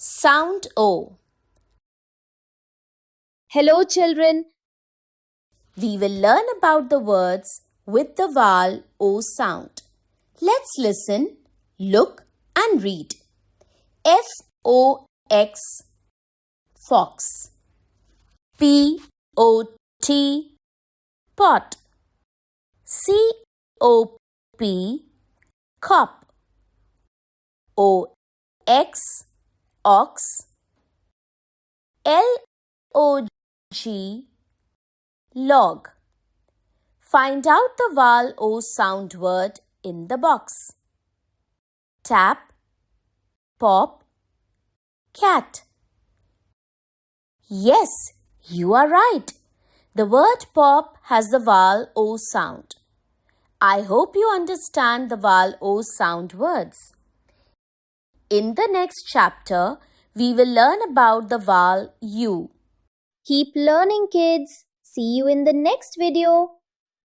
Sound O. Hello children. We will learn about the words with the vowel O sound. Let's listen, look and read. F-O-X, fox. P-O-T, pot. C-O-P, cop. O-X, ox. L-O-G, log. Find out the vowel O sound word in the box. Tap, pop, cat. Yes, you are right. The word pop has the vowel O sound. I hope you understand the vowel O sound words. In the next chapter, we will learn about the vowel U. Keep learning, kids. See you in the next video.